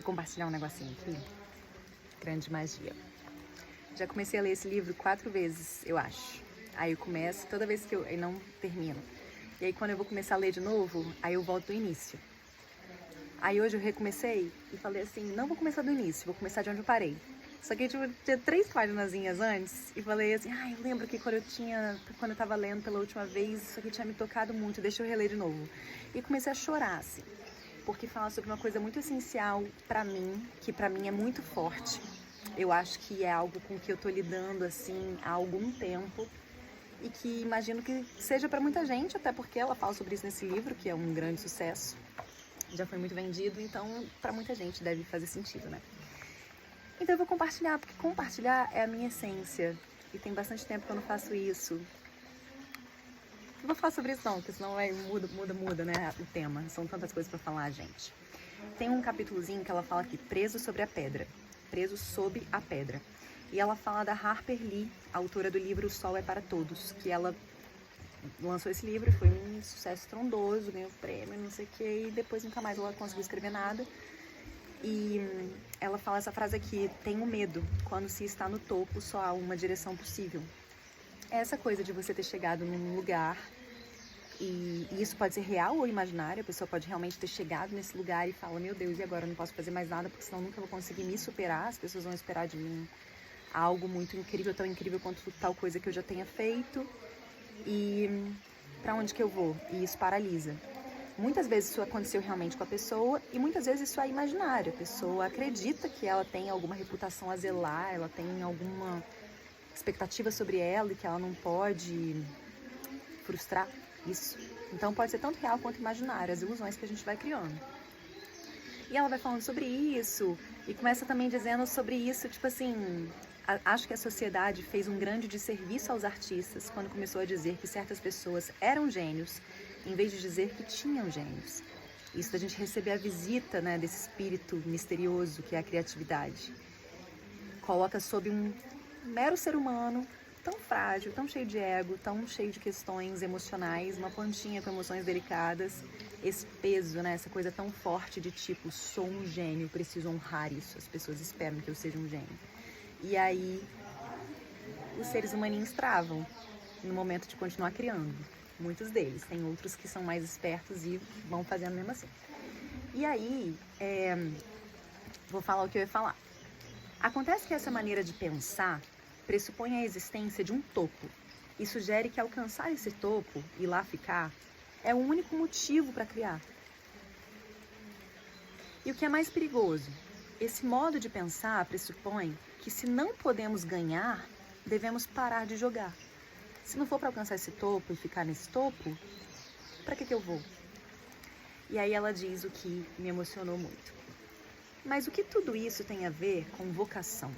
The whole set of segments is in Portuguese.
compartilhar um negocinho aqui. Grande magia. Já comecei a ler esse livro 4 vezes, eu acho. Aí eu começo, toda vez que eu não termino. E aí quando eu vou começar a ler de novo, aí eu volto do início. Aí hoje eu recomecei e falei assim, não vou começar do início, vou começar de onde eu parei. Só que tipo, tinha 3 paginazinhas antes e falei assim, eu lembro que quando eu tava lendo pela última vez, isso aqui tinha me tocado muito, deixa eu reler de novo. E comecei a chorar, assim, porque fala sobre uma coisa muito essencial pra mim, que pra mim é muito forte. Eu acho que é algo com que eu tô lidando, assim, há algum tempo e que imagino que seja pra muita gente, até porque ela fala sobre isso nesse livro, que é um grande sucesso. Já foi muito vendido, então pra muita gente deve fazer sentido, né? Então eu vou compartilhar, porque compartilhar é a minha essência. E tem bastante tempo que eu não faço isso. Não vou falar sobre isso não, porque senão muda, né, o tema. São tantas coisas pra falar, gente. Tem um capítulozinho que ela fala aqui, preso sobre a pedra. Preso sob a pedra. E ela fala da Harper Lee, autora do livro O Sol é para Todos, que ela lançou esse livro, foi um sucesso estrondoso, ganhou prêmio, não sei o que, e depois nunca mais ela conseguiu escrever nada. E ela fala essa frase aqui, tenho medo, quando se está no topo só há uma direção possível. É essa coisa de você ter chegado num lugar, e isso pode ser real ou imaginário, a pessoa pode realmente ter chegado nesse lugar e fala, meu Deus, e agora eu não posso fazer mais nada, porque senão eu nunca vou conseguir me superar, as pessoas vão esperar de mim algo muito incrível, tão incrível quanto tal coisa que eu já tenha feito, e pra onde que eu vou? E isso paralisa. Muitas vezes isso aconteceu realmente com a pessoa e muitas vezes isso é imaginário. A pessoa acredita que ela tem alguma reputação a zelar, ela tem alguma expectativa sobre ela e que ela não pode frustrar isso. Então pode ser tanto real quanto imaginário, as ilusões que a gente vai criando. E ela vai falando sobre isso e começa também dizendo sobre isso, tipo assim, acho que a sociedade fez um grande desserviço aos artistas quando começou a dizer que certas pessoas eram gênios, em vez de dizer que tinham gênios. Isso da gente receber a visita, né, desse espírito misterioso que é a criatividade. Coloca sob um mero ser humano, tão frágil, tão cheio de ego, tão cheio de questões emocionais, uma plantinha com emoções delicadas, esse peso, né, essa coisa tão forte de tipo, sou um gênio, preciso honrar isso, as pessoas esperam que eu seja um gênio. E aí, os seres humaninhos travam no momento de continuar criando. Muitos deles. Tem outros que são mais espertos e vão fazendo mesmo assim. E aí, vou falar o que eu ia falar. Acontece que essa maneira de pensar pressupõe a existência de um topo e sugere que alcançar esse topo e lá ficar é o único motivo para criar. E o que é mais perigoso? Esse modo de pensar pressupõe que se não podemos ganhar, devemos parar de jogar. Se não for para alcançar esse topo e ficar nesse topo, para que eu vou? E aí ela diz o que me emocionou muito. Mas o que tudo isso tem a ver com vocação?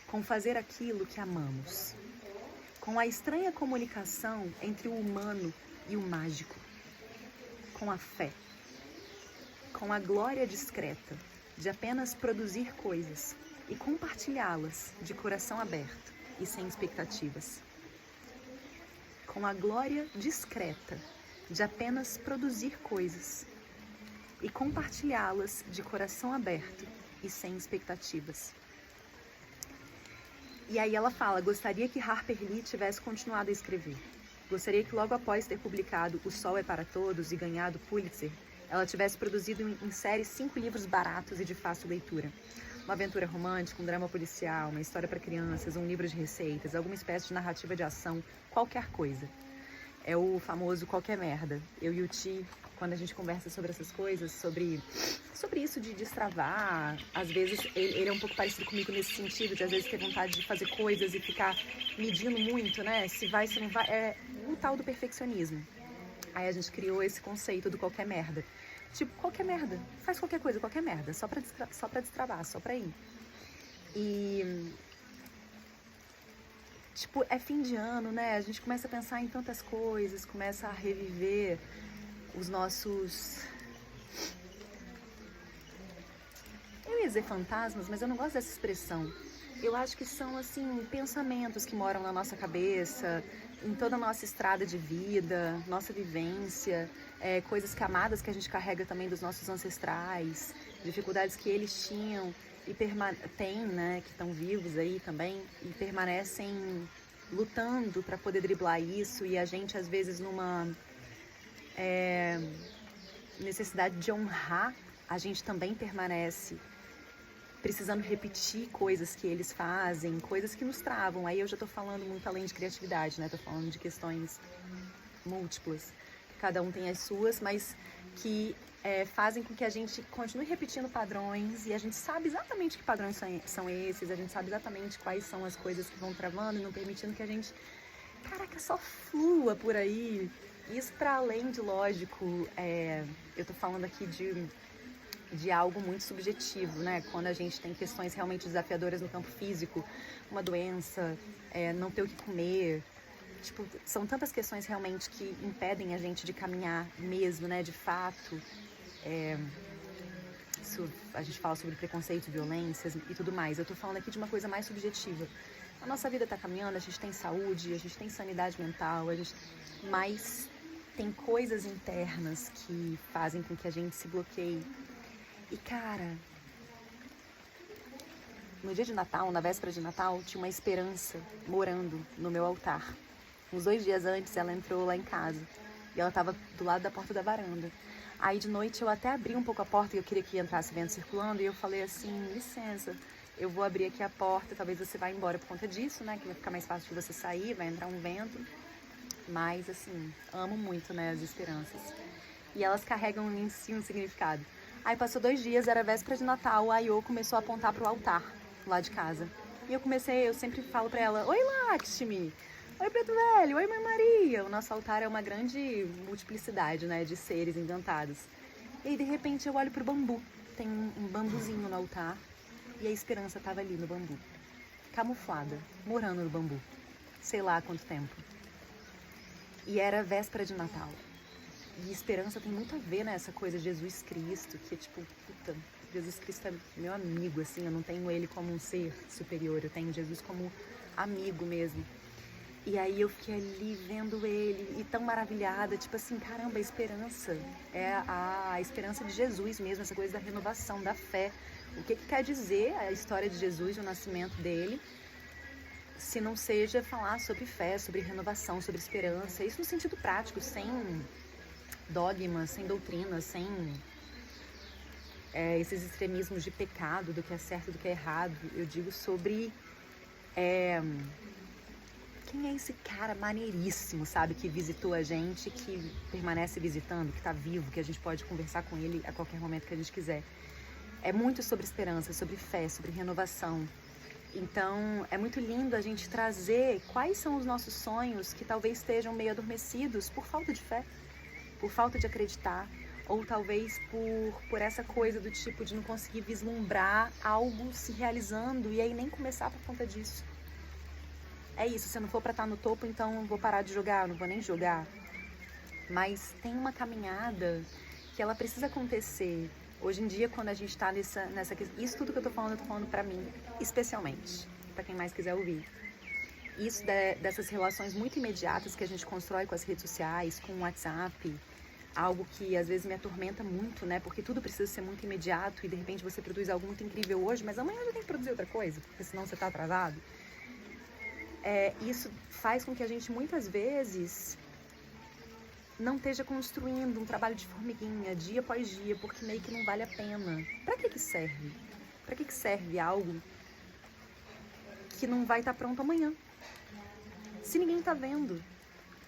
Com fazer aquilo que amamos? Com a estranha comunicação entre o humano e o mágico? Com a fé? Com a glória discreta de apenas produzir coisas e compartilhá-las de coração aberto e sem expectativas? Com a glória discreta de apenas produzir coisas e compartilhá-las de coração aberto e sem expectativas. E aí ela fala, gostaria que Harper Lee tivesse continuado a escrever. Gostaria que logo após ter publicado O Sol é para Todos e ganhado Pulitzer, ela tivesse produzido em série 5 livros baratos e de fácil leitura. Uma aventura romântica, um drama policial, uma história para crianças, um livro de receitas, alguma espécie de narrativa de ação, qualquer coisa. É o famoso qualquer merda. Eu e o Ti, quando a gente conversa sobre essas coisas, sobre isso de destravar, às vezes ele é um pouco parecido comigo nesse sentido, de às vezes ter vontade de fazer coisas e ficar medindo muito, né? Se vai, se não vai. É o tal do perfeccionismo. Aí a gente criou esse conceito do qualquer merda. Tipo, qualquer merda. Faz qualquer coisa, qualquer merda. Só pra destravar, só pra ir. E... tipo, é fim de ano, né? A gente começa a pensar em tantas coisas, começa a reviver os nossos... eu ia dizer fantasmas, mas eu não gosto dessa expressão. Eu acho que são, assim, pensamentos que moram na nossa cabeça, em toda a nossa estrada de vida, nossa vivência, coisas camadas que a gente carrega também dos nossos ancestrais, dificuldades que eles tinham e têm, né, que estão vivos aí também e permanecem lutando para poder driblar isso, e a gente às vezes numa necessidade de honrar, a gente também permanece precisando repetir coisas que eles fazem, coisas que nos travam. Aí eu já tô falando muito além de criatividade, né? Tô falando de questões múltiplas. Cada um tem as suas, mas que fazem com que a gente continue repetindo padrões, e a gente sabe exatamente que padrões são esses, a gente sabe exatamente quais são as coisas que vão travando e não permitindo que a gente, caraca, só flua por aí. Isso para além de lógico, eu tô falando aqui de algo muito subjetivo, né? Quando a gente tem questões realmente desafiadoras no campo físico, uma doença, não ter o que comer, tipo, são tantas questões realmente que impedem a gente de caminhar mesmo, né? De fato, a gente fala sobre preconceito, violências e tudo mais. Eu tô falando aqui de uma coisa mais subjetiva. A nossa vida tá caminhando, a gente tem saúde, a gente tem sanidade mental, mas tem coisas internas que fazem com que a gente se bloqueie. E cara, no dia de Natal, na véspera de Natal, tinha uma esperança morando no meu altar. Uns 2 dias antes, ela entrou lá em casa e ela tava do lado da porta da varanda. Aí de noite eu até abri um pouco a porta, e eu queria que entrasse vento circulando, e eu falei assim, licença, eu vou abrir aqui a porta, talvez você vá embora por conta disso, né, que vai ficar mais fácil de você sair, vai entrar um vento. Mas assim, amo muito, né, as esperanças. E elas carregam em si um significado. Aí passou 2 dias, era véspera de Natal, a Iô começou a apontar pro altar lá de casa. E eu sempre falo pra ela, oi Lakshmi, oi Preto Velho, oi Mãe Maria. O nosso altar é uma grande multiplicidade, né, de seres encantados. E aí de repente eu olho pro bambu, tem um bambuzinho no altar, e a esperança tava ali no bambu, camuflada, morando no bambu, sei lá há quanto tempo. E era véspera de Natal. E esperança tem muito a ver nessa coisa de Jesus Cristo, que é tipo, puta, Jesus Cristo é meu amigo, assim, eu não tenho ele como um ser superior, eu tenho Jesus como amigo mesmo. E aí eu fiquei ali vendo ele e tão maravilhada, tipo assim, caramba, a esperança é a esperança de Jesus mesmo, essa coisa da renovação, da fé. O que quer dizer a história de Jesus, o nascimento dele, se não seja falar sobre fé, sobre renovação, sobre esperança, isso no sentido prático, sem dogmas, sem doutrinas, sem esses extremismos de pecado, do que é certo, do que é errado. Eu digo sobre quem é esse cara maneiríssimo, sabe, que visitou a gente, que permanece visitando, que tá vivo, que a gente pode conversar com ele a qualquer momento que a gente quiser. É muito sobre esperança, sobre fé, sobre renovação. Então, é muito lindo a gente trazer quais são os nossos sonhos que talvez estejam meio adormecidos por falta de fé, por falta de acreditar, ou talvez por essa coisa do tipo de não conseguir vislumbrar algo se realizando e aí nem começar por conta disso. É isso, se eu não for pra estar no topo, então eu vou parar de jogar, eu não vou nem jogar. Mas tem uma caminhada que ela precisa acontecer. Hoje em dia, quando a gente tá nessa isso tudo que eu tô falando pra mim, especialmente, pra quem mais quiser ouvir. Isso dessas relações muito imediatas que a gente constrói com as redes sociais, com o WhatsApp, algo que às vezes me atormenta muito, né? Porque tudo precisa ser muito imediato e de repente você produz algo muito incrível hoje, mas amanhã já tem que produzir outra coisa, porque senão você tá atrasado. Isso faz com que a gente muitas vezes não esteja construindo um trabalho de formiguinha dia após dia, porque meio que não vale a pena. Pra que serve? Pra que serve algo que não vai estar pronto amanhã? Se ninguém tá vendo,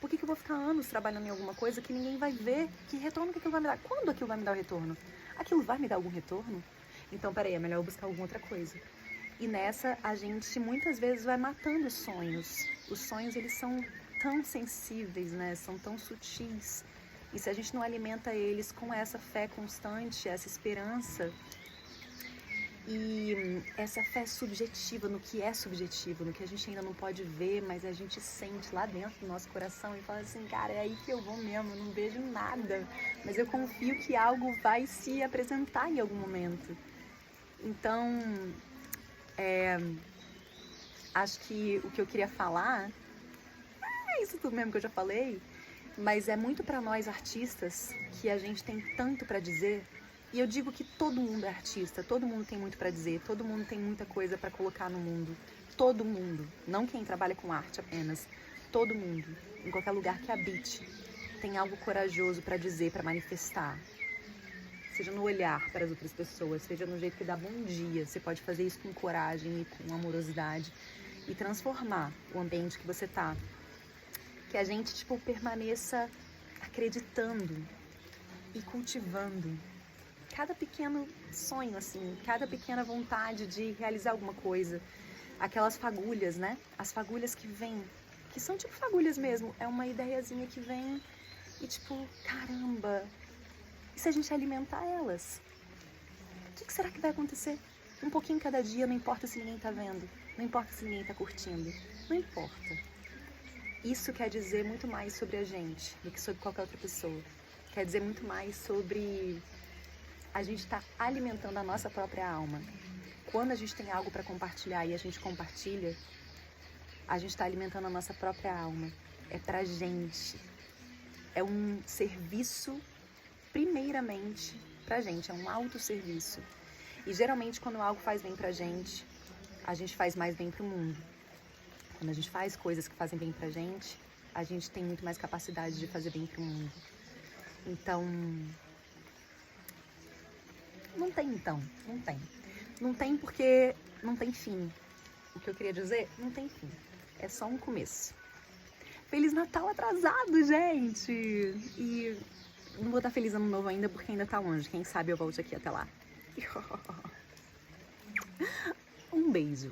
por que eu vou ficar anos trabalhando em alguma coisa que ninguém vai ver? Que retorno que aquilo vai me dar? Quando aquilo vai me dar o retorno? Aquilo vai me dar algum retorno? Então, peraí, é melhor eu buscar alguma outra coisa. E nessa, a gente muitas vezes vai matando os sonhos. Os sonhos, eles são tão sensíveis, né? São tão sutis. E se a gente não alimenta eles com essa fé constante, essa esperança, e essa fé subjetiva, no que é subjetivo, no que a gente ainda não pode ver, mas a gente sente lá dentro do nosso coração e fala assim, cara, é aí que eu vou mesmo, eu não vejo nada, mas eu confio que algo vai se apresentar em algum momento. Então, acho que o que eu queria falar é isso tudo mesmo que eu já falei, mas é muito pra nós artistas que a gente tem tanto pra dizer. E eu digo que todo mundo é artista, todo mundo tem muito pra dizer, todo mundo tem muita coisa pra colocar no mundo. Todo mundo, não quem trabalha com arte apenas, todo mundo, em qualquer lugar que habite, tem algo corajoso pra dizer, pra manifestar. Seja no olhar para as outras pessoas, seja no jeito que dá bom dia. Você pode fazer isso com coragem e com amorosidade e transformar o ambiente que você tá. Que a gente, tipo, permaneça acreditando e cultivando cada pequeno sonho, assim, cada pequena vontade de realizar alguma coisa. Aquelas fagulhas, né? As fagulhas que vêm, que são tipo fagulhas mesmo. É uma ideiazinha que vem e tipo, caramba, e se a gente alimentar elas? O que será que vai acontecer? Um pouquinho cada dia, não importa se ninguém tá vendo, não importa se ninguém tá curtindo, não importa. Isso quer dizer muito mais sobre a gente do que sobre qualquer outra pessoa. Quer dizer muito mais sobre a gente estar alimentando a nossa própria alma. Quando a gente tem algo para compartilhar e a gente compartilha, a gente está alimentando a nossa própria alma. É pra gente. É um serviço, primeiramente, pra gente. É um autosserviço. E geralmente, quando algo faz bem pra gente, a gente faz mais bem pro mundo. Quando a gente faz coisas que fazem bem pra gente, a gente tem muito mais capacidade de fazer bem pro mundo. Então, não tem. Não tem porque não tem fim. O que eu queria dizer, não tem fim. É só um começo. Feliz Natal atrasado, gente! E não vou estar feliz ano novo ainda porque ainda tá longe. Quem sabe eu volte aqui até lá. Um beijo.